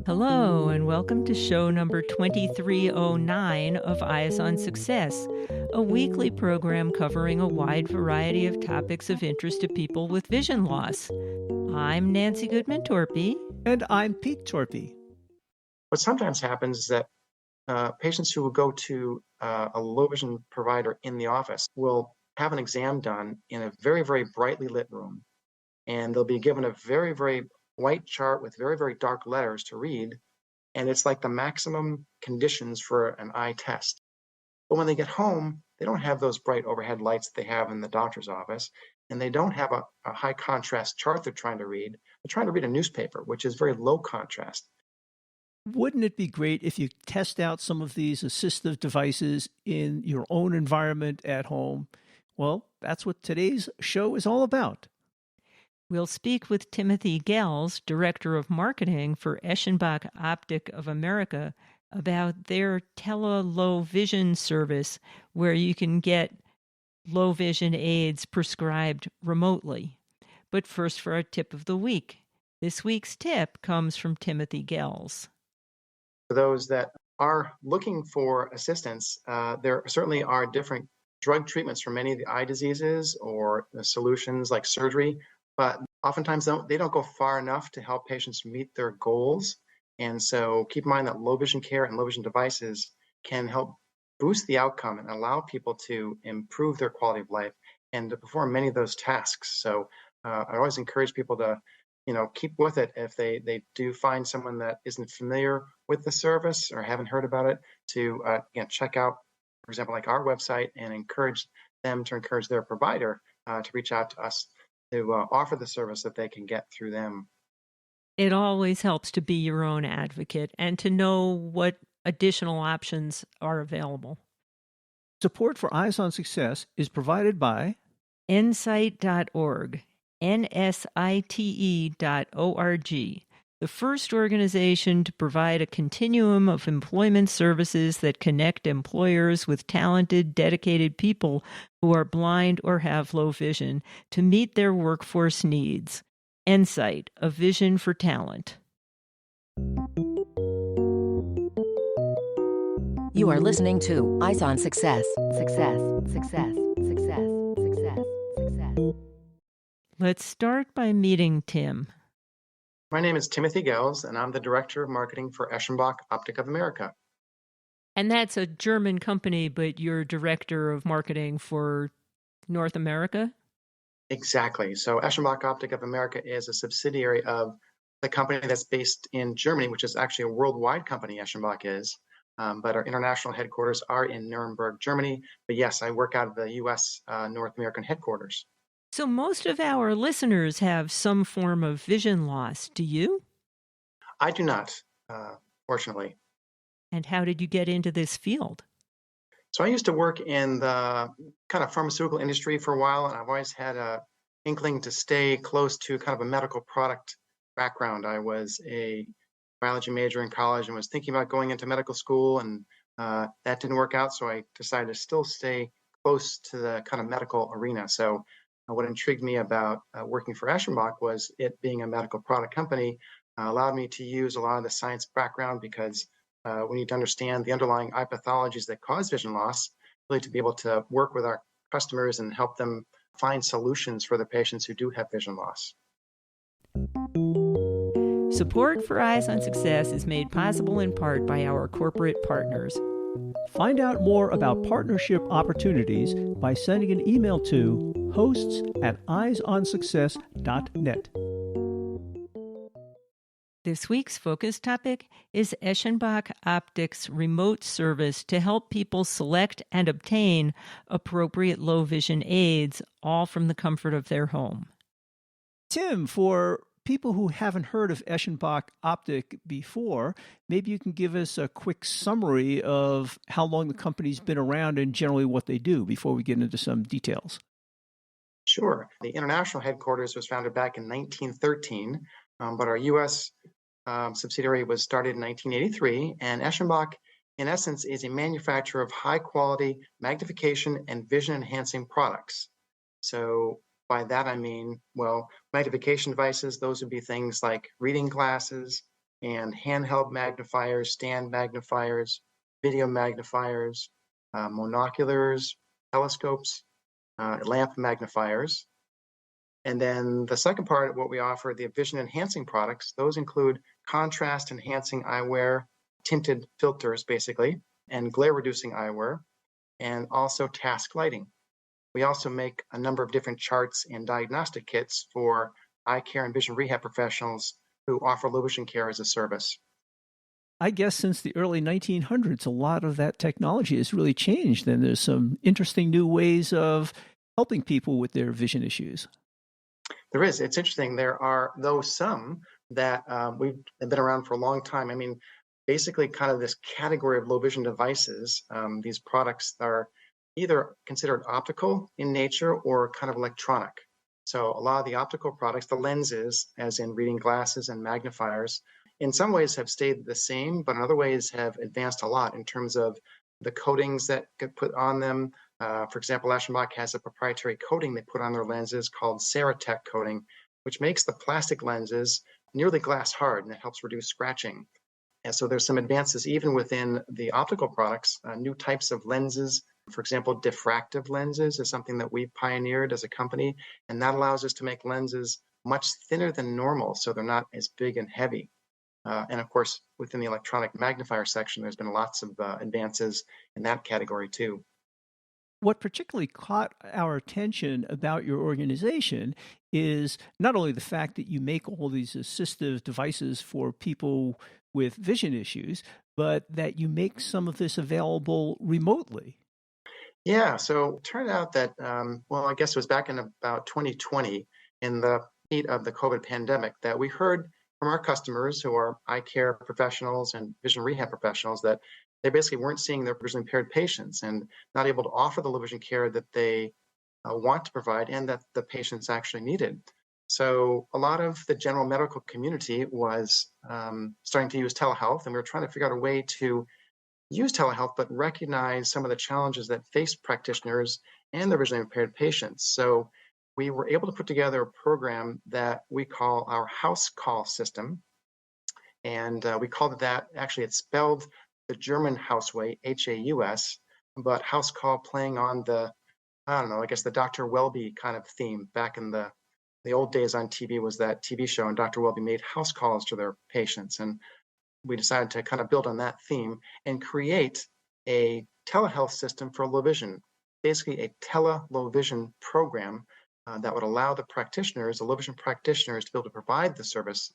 Hello, and welcome to show number 2309 of Eyes on Success, a weekly program covering a wide variety of topics of interest to people with vision loss. I'm Nancy Goodman Torpey. And I'm Pete Torpey. What sometimes happens is that patients who will go to a low vision provider in the office will have an exam done in a very, very brightly lit room. And they'll be given a very, very white chart with very, very dark letters to read. And it's like the maximum conditions for an eye test. But when they get home, they don't have those bright overhead lights that they have in the doctor's office. And they don't have a high contrast chart they're trying to read. They're trying to read a newspaper, which is very low contrast. Wouldn't it be great if you test out some of these assistive devices in your own environment at home? Well, that's what today's show is all about. We'll speak with Timothy Gels, Director of Marketing for Eschenbach Optik of America, about their tele-low-vision service where you can get low vision aids prescribed remotely. But first, for our tip of the week. This week's tip comes from Timothy Gels. For those that are looking for assistance, there certainly are different drug treatments for many of the eye diseases or solutions like surgery, but oftentimes they don't go far enough to help patients meet their goals. And so keep in mind that low vision care and low vision devices can help boost the outcome and allow people to improve their quality of life and to perform many of those tasks. So I always encourage people to keep with it if they do find someone that isn't familiar with the service or haven't heard about it, to check out, for example, like our website, and encourage them to encourage their provider to reach out to us to offer the service that they can get through them. It always helps to be your own advocate and to know what additional options are available. Support for Eyes on Success is provided by nsite.org. nsite.org, the first organization to provide a continuum of employment services that connect employers with talented, dedicated people who are blind or have low vision to meet their workforce needs. Nsite, a vision for talent. You are listening to Eyes on Success. Success, success, success, success, success. Let's start by meeting Tim. My name is Timothy Gels, and I'm the Director of Marketing for Eschenbach Optik of America. And that's a German company, but you're Director of Marketing for North America? Exactly. So Eschenbach Optik of America is a subsidiary of the company that's based in Germany, which is actually a worldwide company, Eschenbach is. But our international headquarters are in Nuremberg, Germany. But yes, I work out of the U.S. North American headquarters. So most of our listeners have some form of vision loss. Do you? I do not, fortunately. And how did you get into this field? So I used to work in the kind of pharmaceutical industry for a while, and I've always had an inkling to stay close to kind of a medical product background. I was a biology major in college and was thinking about going into medical school, and that didn't work out, so I decided to still stay close to the kind of medical arena. So what intrigued me about working for Eschenbach was it being a medical product company allowed me to use a lot of the science background, because we need to understand the underlying eye pathologies that cause vision loss, really to be able to work with our customers and help them find solutions for the patients who do have vision loss. Support for Eyes on Success is made possible in part by our corporate partners. Find out more about partnership opportunities by sending an email to hosts@eyesonsuccess.net. This week's focus topic is Eschenbach Optik's remote service to help people select and obtain appropriate low vision aids, all from the comfort of their home. Tim, for people who haven't heard of Eschenbach Optik before, maybe you can give us a quick summary of how long the company's been around and generally what they do before we get into some details. Sure. The international headquarters was founded back in 1913, but our U.S. Subsidiary was started in 1983, and Eschenbach, in essence, is a manufacturer of high-quality magnification and vision-enhancing products. So by that I mean, well, magnification devices, those would be things like reading glasses and handheld magnifiers, stand magnifiers, video magnifiers, monoculars, telescopes, lamp magnifiers. And then the second part of what we offer, the vision enhancing products, those include contrast enhancing eyewear, tinted filters basically, and glare reducing eyewear, and also task lighting. We also make a number of different charts and diagnostic kits for eye care and vision rehab professionals who offer low vision care as a service. I guess since the early 1900s, a lot of that technology has really changed, and there's some interesting new ways of helping people with their vision issues. There is. It's interesting. There are, though, some that we've been around for a long time. I mean, basically kind of this category of low vision devices. These products are either considered optical in nature or kind of electronic. So a lot of the optical products, the lenses, as in reading glasses and magnifiers, in some ways have stayed the same, but in other ways have advanced a lot in terms of the coatings that get put on them. For example, Eschenbach has a proprietary coating they put on their lenses called Ceratec coating, which makes the plastic lenses nearly glass hard, and it helps reduce scratching. And so there's some advances even within the optical products, new types of lenses. For example, diffractive lenses is something that we've pioneered as a company, and that allows us to make lenses much thinner than normal, so they're not as big and heavy. And of course, within the electronic magnifier section, there's been lots of advances in that category too. What particularly caught our attention about your organization is not only the fact that you make all these assistive devices for people with vision issues, but that you make some of this available remotely. Yeah, so it turned out that, well, I guess it was back in about 2020, in the heat of the COVID pandemic, that we heard from our customers who are eye care professionals and vision rehab professionals that they basically weren't seeing their vision impaired patients and not able to offer the low vision care that they want to provide and that the patients actually needed. So a lot of the general medical community was starting to use telehealth, and we were trying to figure out a way to use telehealth, but recognize some of the challenges that face practitioners and their visually impaired patients. So we were able to put together a program that we call our Haus call system. And we called it that. Actually, it's spelled the German Haus way, Haus, but Haus call playing on the, I don't know, I guess the Dr. Welby kind of theme. Back in the old days on TV was that TV show, and Dr. Welby made house calls to their patients. And we decided to kind of build on that theme and create a telehealth system for low vision, basically a tele-low-vision program that would allow the practitioners, the low vision practitioners, to be able to provide the service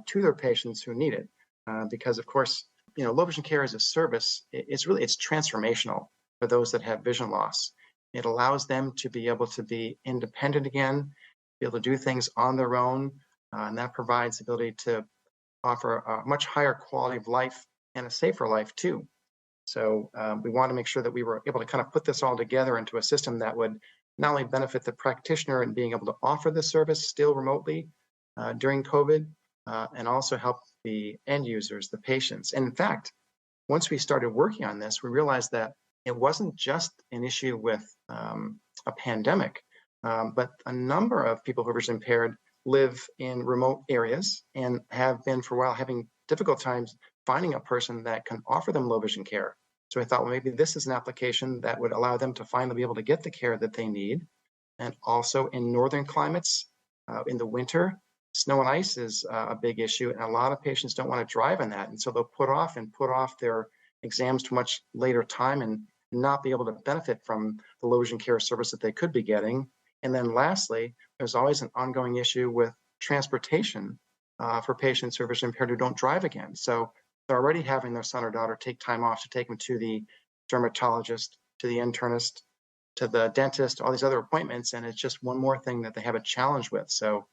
to their patients who need it. Because of course, low vision care as a service, it's transformational for those that have vision loss. It allows them to be able to be independent again, be able to do things on their own, and that provides the ability to offer a much higher quality of life and a safer life too. So we want to make sure that we were able to kind of put this all together into a system that would not only benefit the practitioner in being able to offer the service still remotely during COVID, and also help the end users, the patients. And in fact, once we started working on this, we realized that it wasn't just an issue with a pandemic, but a number of people who are vision impaired live in remote areas and have been for a while having difficult times finding a person that can offer them low vision care. So I thought, well, maybe this is an application that would allow them to finally be able to get the care that they need. And also in northern climates, in the winter, snow and ice is a big issue, and a lot of patients don't want to drive in that. And so they'll put off their exams to much later time and not be able to benefit from the low vision care service that they could be getting. And then lastly, there's always an ongoing issue with transportation for patients who are vision impaired who don't drive again. So they're already having their son or daughter take time off to take them to the dermatologist, to the internist, to the dentist, all these other appointments, and it's just one more thing that they have a challenge with. So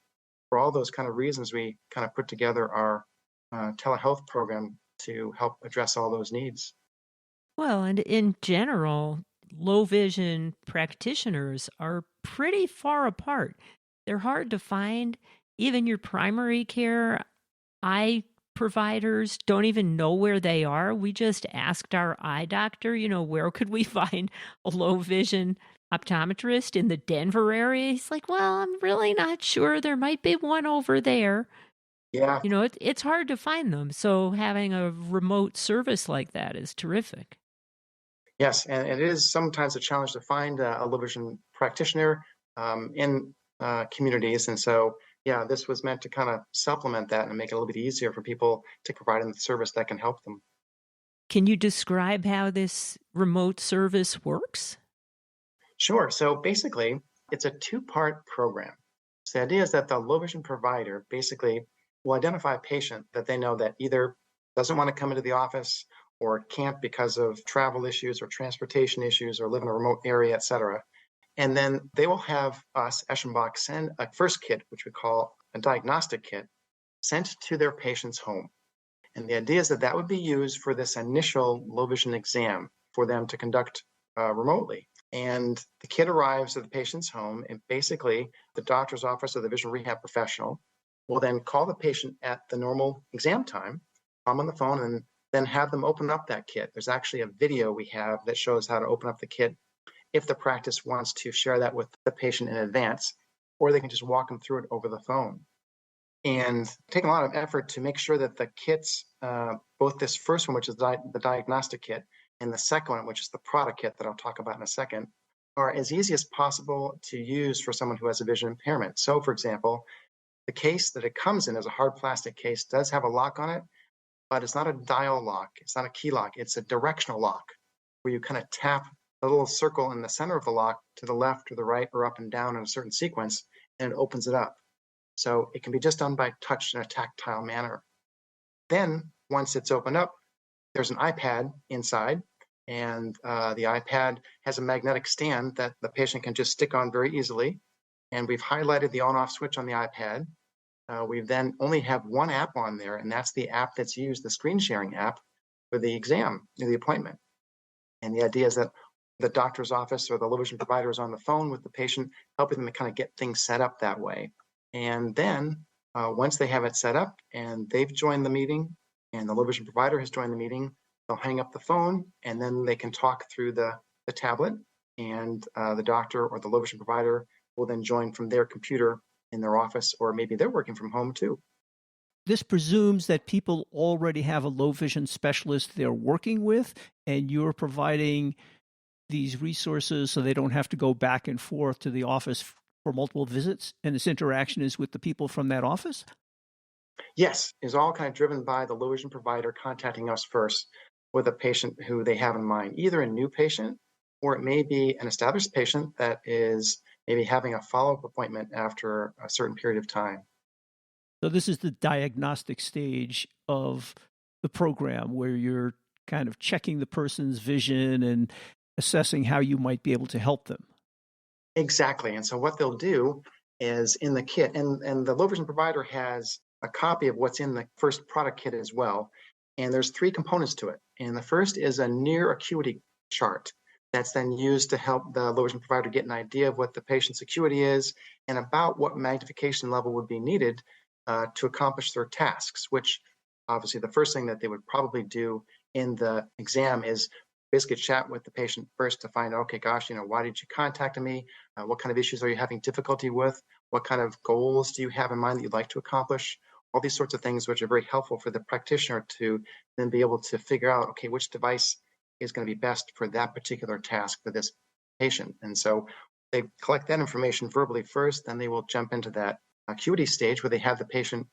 for all those kind of reasons, we kind of put together our telehealth program to help address all those needs. Well, and in general, low vision practitioners are pretty far apart. They're hard to find. Even your primary care eye providers don't even know where they are. We just asked our eye doctor, where could we find a low vision optometrist in the Denver area. He's like, well, I'm really not sure. There might be one over there. Yeah. It's hard to find them. So having a remote service like that is terrific. Yes, and it is sometimes a challenge to find a low vision practitioner in communities. And so, yeah, this was meant to kind of supplement that and make it a little bit easier for people to provide them the service that can help them. Can you describe how this remote service works? Sure. So basically, it's a two-part program. So the idea is that the low vision provider basically will identify a patient that they know that either doesn't want to come into the office or can't because of travel issues or transportation issues or live in a remote area, et cetera. And then they will have us, Eschenbach, send a first kit, which we call a diagnostic kit, sent to their patient's home. And the idea is that that would be used for this initial low vision exam for them to conduct remotely. And the kit arrives at the patient's home, and basically the doctor's office or the vision rehab professional will then call the patient at the normal exam time, call them on the phone, and then have them open up that kit. There's actually a video we have that shows how to open up the kit if the practice wants to share that with the patient in advance, or they can just walk them through it over the phone. And taking a lot of effort to make sure that the kits, both this first one, which is the diagnostic kit, and the second one, which is the product kit that I'll talk about in a second, are as easy as possible to use for someone who has a vision impairment. So, for example, the case that it comes in as a hard plastic case does have a lock on it, but it's not a dial lock. It's not a key lock. It's a directional lock where you kind of tap the little circle in the center of the lock to the left or the right or up and down in a certain sequence, and it opens it up. So it can be just done by touch in a tactile manner. Then, once it's opened up, there's an iPad inside, and the iPad has a magnetic stand that the patient can just stick on very easily. And we've highlighted the on-off switch on the iPad. We then only have one app on there, and that's the app that's used, the screen sharing app, for the exam, the appointment. And the idea is that the doctor's office or the low vision provider is on the phone with the patient, helping them to kind of get things set up that way. And then once they have it set up and they've joined the meeting and the low vision provider has joined the meeting, they'll hang up the phone and then they can talk through the tablet, and the doctor or the low vision provider will then join from their computer in their office, or maybe they're working from home too. This presumes that people already have a low vision specialist they're working with, and you're providing these resources so they don't have to go back and forth to the office for multiple visits, and this interaction is with the people from that office? Yes, is all kind of driven by the low vision provider contacting us first with a patient who they have in mind, either a new patient or it may be an established patient that is maybe having a follow-up appointment after a certain period of time. So this is the diagnostic stage of the program where you're kind of checking the person's vision and assessing how you might be able to help them. Exactly. And so what they'll do is in the kit, and the low vision provider has a copy of what's in the first product kit as well. And there's three components to it. And the first is a near acuity chart that's then used to help the low vision provider get an idea of what the patient's acuity is and about what magnification level would be needed to accomplish their tasks, which obviously the first thing that they would probably do in the exam is basically chat with the patient first to find out, okay, gosh, why did you contact me? What kind of issues are you having difficulty with? What kind of goals do you have in mind that you'd like to accomplish? All these sorts of things, which are very helpful for the practitioner to then be able to figure out, okay, which device is going to be best for that particular task for this patient. And so they collect that information verbally first, then they will jump into that acuity stage where they have the patient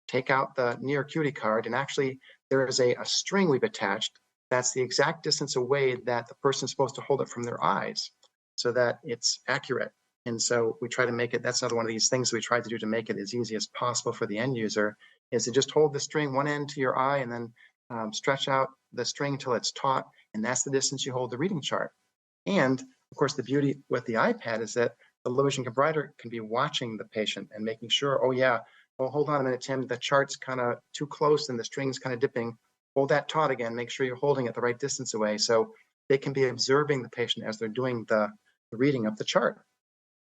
take out the near acuity card, and actually there is a string we've attached that's the exact distance away that the person is supposed to hold it from their eyes so that it's accurate. And so we try to make it, that's another one of these things we try to do to make it as easy as possible for the end user, is to just hold the string one end to your eye and then stretch out the string until it's taut, and that's the distance you hold the reading chart. And of course, the beauty with the iPad is that the low vision provider can be watching the patient and making sure, oh yeah, well, hold on a minute, Tim, the chart's kind of too close and the string's kind of dipping. Hold that taut again, make sure you're holding it the right distance away. So they can be observing the patient as they're doing the reading of the chart.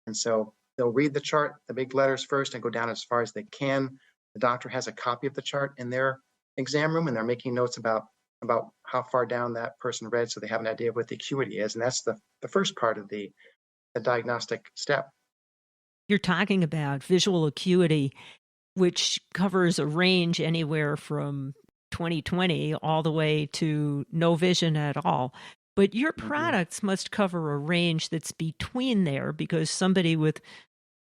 And so they'll read the chart, the big letters first, and go down as far as they can. The doctor has a copy of the chart in their exam room, and they're making notes about how far down that person read so they have an idea of what the acuity is. And that's the first part of the the diagnostic step. You're talking about visual acuity, which covers a range anywhere from 20/20 all the way to no vision at all. But your products must cover a range that's between there, because somebody with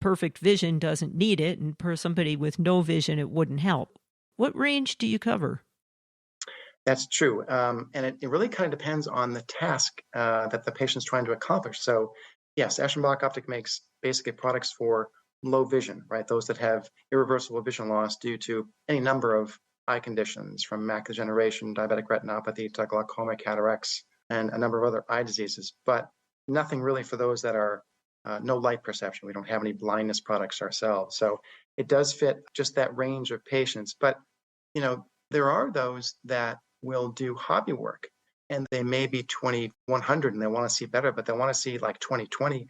perfect vision doesn't need it, and for somebody with no vision, it wouldn't help. What range do you cover? That's true. And it really kind of depends on the task that the patient's trying to accomplish. So yes, Eschenbach Optik makes basically products for low vision, right? Those that have irreversible vision loss due to any number of eye conditions, from macular degeneration, diabetic retinopathy, to glaucoma, cataracts, and a number of other eye diseases, but nothing really for those that are no light perception. We don't have any blindness products ourselves. So it does fit just that range of patients. But, there are those that will do hobby work, and they may be 2100 and they want to see better, but they want to see like 20/20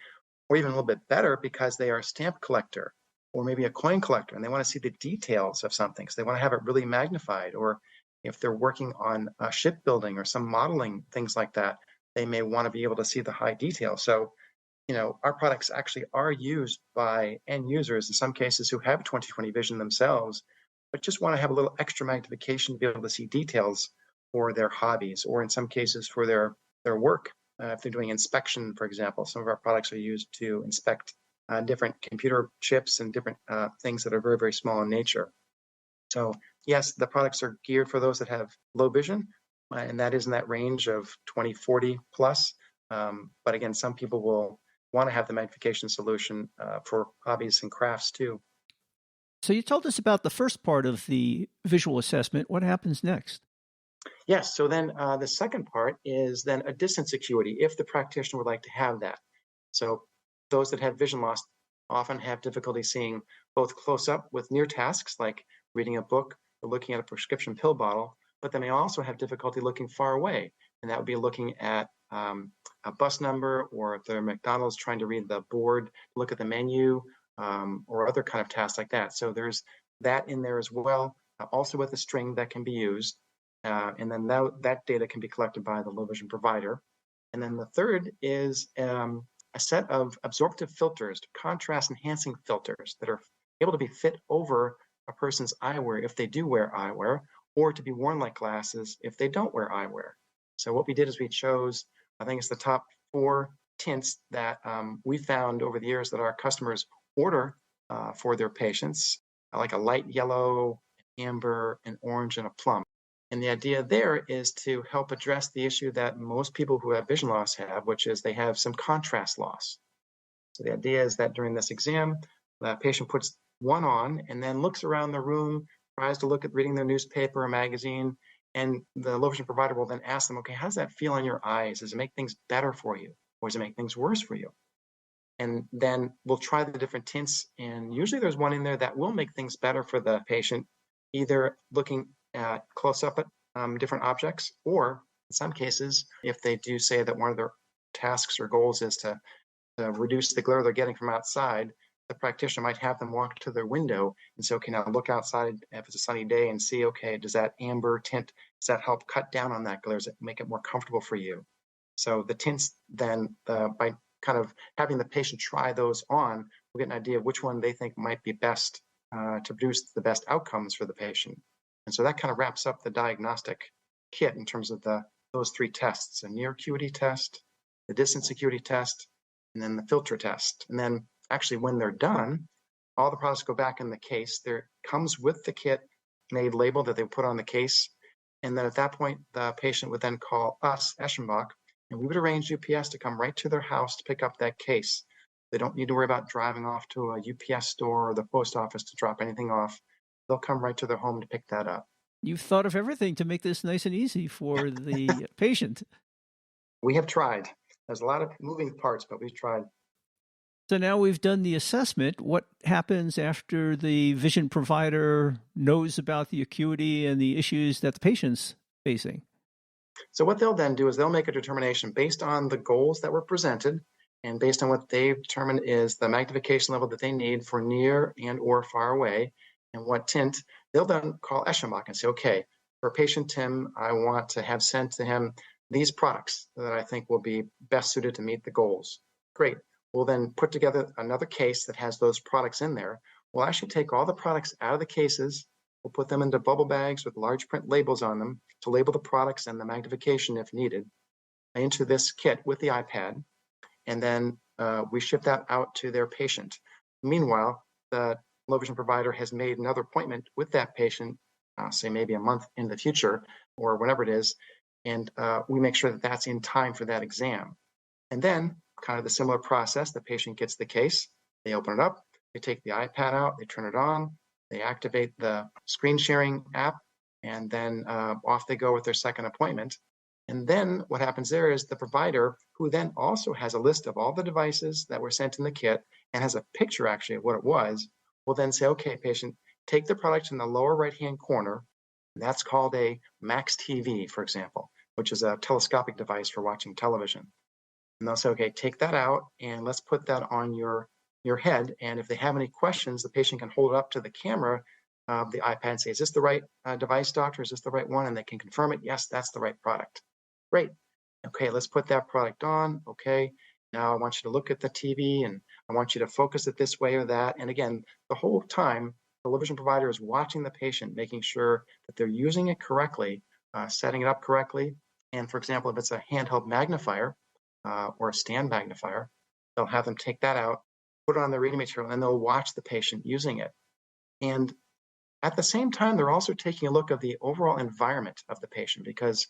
or even a little bit better because they are a stamp collector or maybe a coin collector, and they want to see the details of something. So they want to have it really magnified. Or if they're working on shipbuilding or some modeling, things like that, they may want to be able to see the high detail. So, our products actually are used by end users in some cases who have 20/20 vision themselves, but just want to have a little extra magnification to be able to see details for their hobbies, or in some cases for their work. If they're doing inspection, for example, some of our products are used to inspect different computer chips and different things that are very, very small in nature. So yes, the products are geared for those that have low vision, and that is in that range of 20/40 plus. But again, some people will want to have the magnification solution for hobbies and crafts too. So you told us about the first part of the visual assessment. What happens next? Yes, so then the second part is then a distance acuity, if the practitioner would like to have that. So those that have vision loss often have difficulty seeing both close up with near tasks like reading a book or looking at a prescription pill bottle, but they may also have difficulty looking far away. And that would be looking at a bus number, or if they're McDonald's trying to read the board, look at the menu, or other kind of tasks like that. So there's that in there as well, also with a string that can be used. And then that data can be collected by the low vision provider. And then the third is a set of absorptive filters, contrast enhancing filters that are able to be fit over a person's eyewear if they do wear eyewear, or to be worn like glasses if they don't wear eyewear. So what we did is we chose, I think it's the top 4 tints that we found over the years that our customers order for their patients, like a light yellow, amber, an orange, and a plum. And the idea there is to help address the issue that most people who have vision loss have, which is they have some contrast loss. So the idea is that during this exam, the patient puts one on and then looks around the room, tries to look at reading their newspaper or magazine, and the low vision provider will then ask them, okay, how does that feel on your eyes? Does it make things better for you, or does it make things worse for you? And then we'll try the different tints, and usually there's one in there that will make things better for the patient, either looking close up at different objects, or in some cases, if they do say that one of their tasks or goals is to reduce the glare they're getting from outside, the practitioner might have them walk to their window and say, okay, now look outside if it's a sunny day and see, okay, does that amber tint, does that help cut down on that glare? Does it make it more comfortable for you? So the tints then, by kind of having the patient try those on, we'll get an idea of which one they think might be best to produce the best outcomes for the patient. And so that kind of wraps up the diagnostic kit in terms of those 3 tests: a near acuity test, the distance acuity test, and then the filter test. And then actually when they're done, all the products go back in the case. There comes with the kit made label that they put on the case. And then at that point, the patient would then call us, Eschenbach, and we would arrange UPS to come right to their house to pick up that case. They don't need to worry about driving off to a UPS store or the post office to drop anything off. They'll come right to their home to pick that up. You've thought of everything to make this nice and easy for the patient. We have tried. There's a lot of moving parts, but we've tried. So now we've done the assessment. What happens after the vision provider knows about the acuity and the issues that the patient's facing? So what they'll then do is they'll make a determination based on the goals that were presented and based on what they've determined is the magnification level that they need for near and or far away and what tint. They'll then call Eschenbach and say, okay, for patient Tim, I want to have sent to him these products that I think will be best suited to meet the goals. Great. we'll then put together another case that has those products in there. We'll actually take all the products out of the cases. We'll put them into bubble bags with large print labels on them to label the products and the magnification if needed into this kit with the iPad. And then we ship that out to their patient. Meanwhile, the low vision provider has made another appointment with that patient, say maybe a month in the future or whenever it is, and we make sure that that's in time for that exam. And then, kind of the similar process, the patient gets the case, they open it up, they take the iPad out, they turn it on, they activate the screen sharing app, and then off they go with their second appointment. And then what happens there is the provider, who then also has a list of all the devices that were sent in the kit and has a picture actually of what it was, will then say, okay, patient, take the product in the lower right-hand corner. That's called a Max TV, for example, which is a telescopic device for watching television. And they'll say, okay, take that out and let's put that on your head. And if they have any questions, the patient can hold it up to the camera of the iPad and say, is this the right device, doctor? Is this the right one? And they can confirm it. Yes, that's the right product. Great. Okay, let's put that product on. Okay, now I want you to look at the TV and I want you to focus it this way or that. And again, the whole time, the low vision provider is watching the patient, making sure that they're using it correctly, setting it up correctly. And for example, if it's a handheld magnifier or a stand magnifier, they'll have them take that out, put it on the reading material, and they'll watch the patient using it. And at the same time, they're also taking a look at the overall environment of the patient, because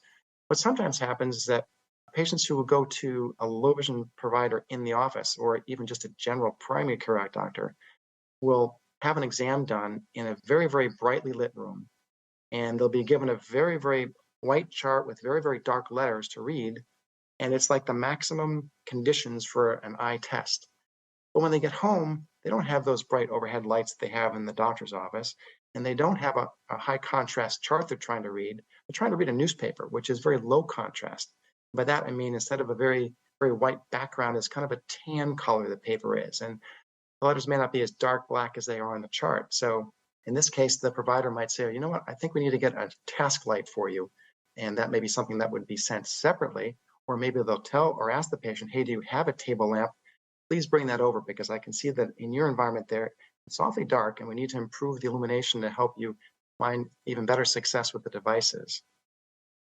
what sometimes happens is that patients who will go to a low vision provider in the office or even just a general primary care eye doctor will have an exam done in a very, very brightly lit room. And they'll be given a very, very white chart with very, very dark letters to read. And it's like the maximum conditions for an eye test. But when they get home, they don't have those bright overhead lights that they have in the doctor's office. And they don't have a high contrast chart they're trying to read. They're trying to read a newspaper, which is very low contrast. By that, I mean, instead of a very, very white background, it's kind of a tan color the paper is. And the letters may not be as dark black as they are on the chart. So in this case, the provider might say, you know what, I think we need to get a task light for you. And that may be something that would be sent separately. Or maybe they'll tell or ask the patient, hey, do you have a table lamp? Please bring that over, because I can see that in your environment there, it's awfully dark and we need to improve the illumination to help you find even better success with the devices.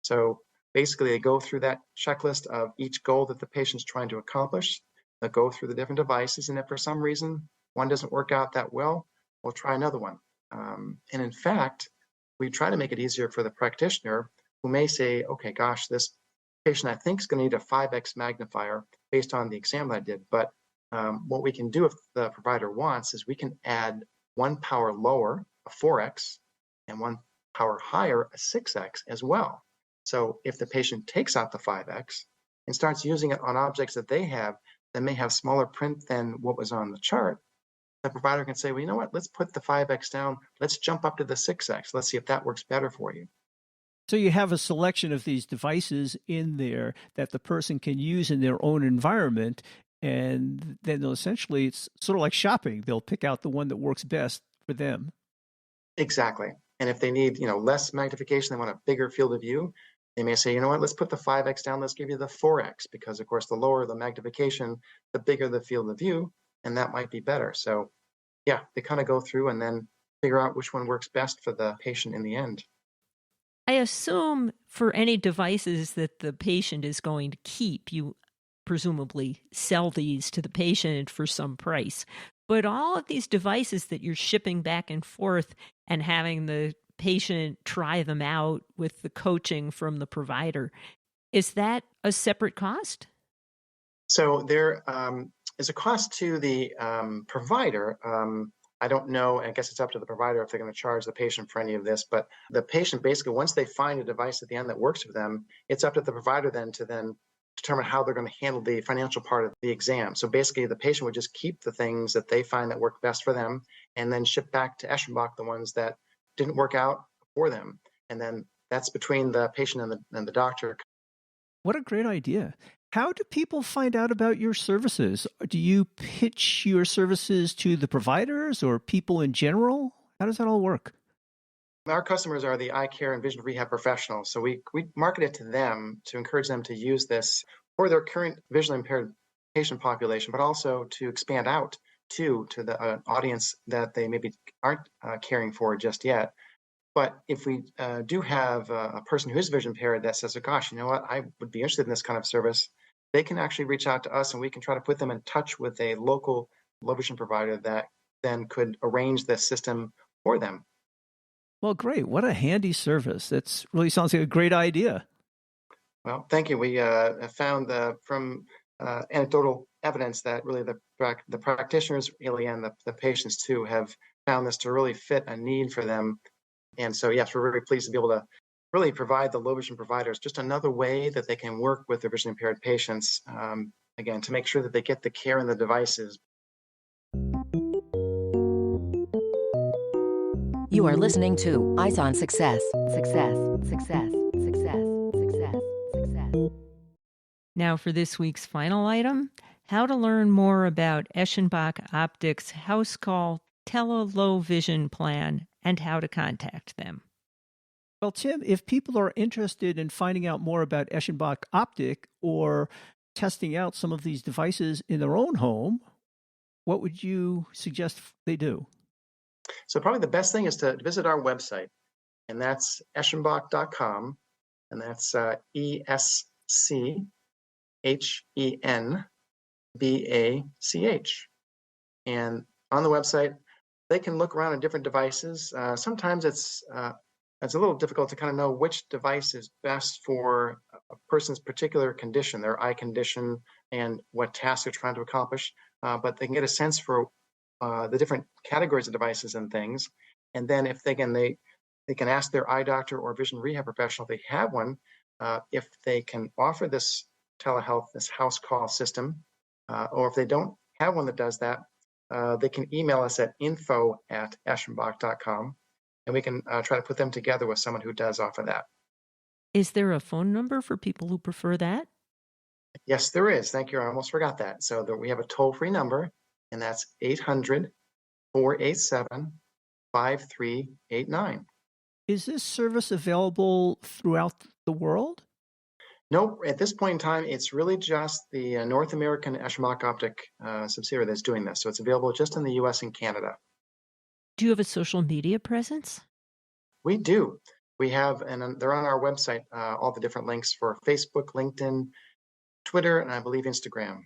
So basically, they go through that checklist of each goal that the patient's trying to accomplish. They'll go through the different devices, and if for some reason one doesn't work out that well, we'll try another one. And in fact, we try to make it easier for the practitioner who may say, okay, gosh, this patient I think is going to need a 5x magnifier based on the exam that I did. But what we can do if the provider wants is we can add one power lower, a 4x, and one power higher, a 6x as well. So if the patient takes out the 5x and starts using it on objects that they have that may have smaller print than what was on the chart, the provider can say, well, you know what, let's put the 5x down. Let's jump up to the 6x. Let's see if that works better for you. So you have a selection of these devices in there that the person can use in their own environment. And then essentially it's sort of like shopping. They'll pick out the one that works best for them. Exactly. And if they need, less magnification, they want a bigger field of view, they may say, you know what, let's put the 5x down, let's give you the 4x, because of course, the lower the magnification, the bigger the field of view, and that might be better. So yeah, they kind of go through and then figure out which one works best for the patient in the end. I assume for any devices that the patient is going to keep, you presumably sell these to the patient for some price. But all of these devices that you're shipping back and forth and having the patient try them out with the coaching from the provider, is that a separate cost? So there is a cost to the provider. I don't know. I guess it's up to the provider if they're going to charge the patient for any of this. But the patient basically, once they find a device at the end that works for them, it's up to the provider then to determine how they're going to handle the financial part of the exam. So basically, the patient would just keep the things that they find that work best for them and then ship back to Eschenbach the ones that didn't work out for them. And then that's between the patient and the doctor. What a great idea. How do people find out about your services? Do you pitch your services to the providers or people in general? How does that all work? Our customers are the eye care and vision rehab professionals. So we market it to them to encourage them to use this for their current visually impaired patient population, but also to expand out to the audience that they maybe aren't caring for just yet. But if we do have a person who is vision impaired that says, oh, gosh, you know what, I would be interested in this kind of service, they can actually reach out to us and we can try to put them in touch with a local low vision provider that then could arrange the system for them. Well, great. What a handy service. That really sounds like a great idea. Well, thank you. We have found from anecdotal evidence that really the practitioners really and the patients too have found this to really fit a need for them. And so, yes, we're very pleased to be able to really provide the low vision providers just another way that they can work with their vision impaired patients, again, to make sure that they get the care and the devices. You are listening to Eyes on Success. Success, success, success, success, success. Now for this week's final item, how to learn more about Eschenbach Optic's house call tele-low-vision plan and how to contact them. Well, Tim, if people are interested in finding out more about Eschenbach Optik or testing out some of these devices in their own home, what would you suggest they do? So probably the best thing is to visit our website, and that's eschenbach.com, and that's ESCHENBACH. And on the website, they can look around at different devices. Sometimes it's a little difficult to kind of know which device is best for a person's particular condition, their eye condition, and what tasks they're trying to accomplish. But they can get a sense for the different categories of devices and things. And then if they can ask their eye doctor or vision rehab professional if they have one, if they can offer this telehealth, this house call system, or if they don't have one that does that, they can email us at info@eschenbach.com, and we can try to put them together with someone who does offer that. Is there a phone number for people who prefer that? Yes, there is. Thank you. I almost forgot that. So we have a toll-free number, and that's 800-487-5389. Is this service available throughout the world? No, at this point in time, it's really just the North American Eschenbach Optik subsidiary that's doing this. So it's available just in the U.S. and Canada. Do you have a social media presence? We do. We have, and they're on our website, all the different links for Facebook, LinkedIn, Twitter, and I believe Instagram.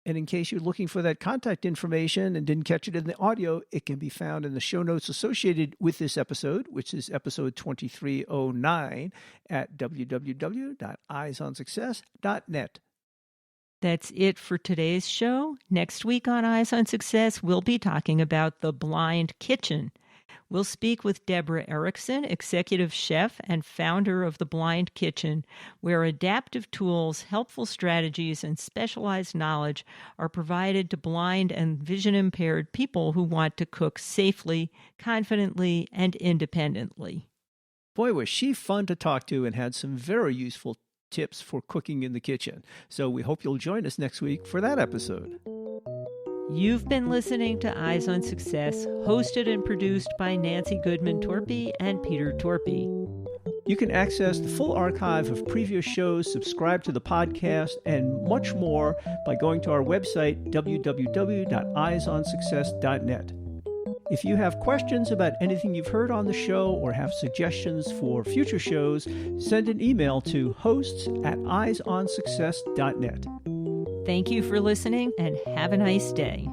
And in case you're looking for that contact information and didn't catch it in the audio, it can be found in the show notes associated with this episode, which is episode 2309 at www.eyesonsuccess.net. That's it for today's show. Next week on Eyes on Success, we'll be talking about the blind kitchen. We'll speak with Deborah Erickson, executive chef and founder of The Blind Kitchen, where adaptive tools, helpful strategies, and specialized knowledge are provided to blind and vision-impaired people who want to cook safely, confidently, and independently. Boy, was she fun to talk to and had some very useful tips for cooking in the kitchen. So we hope you'll join us next week for that episode. You've been listening to Eyes on Success, hosted and produced by Nancy Goodman-Torpey and Peter Torpey. You can access the full archive of previous shows, subscribe to the podcast, and much more by going to our website, www.eyesonsuccess.net. If you have questions about anything you've heard on the show or have suggestions for future shows, send an email to hosts@eyesonsuccess.net. Thank you for listening and have a nice day.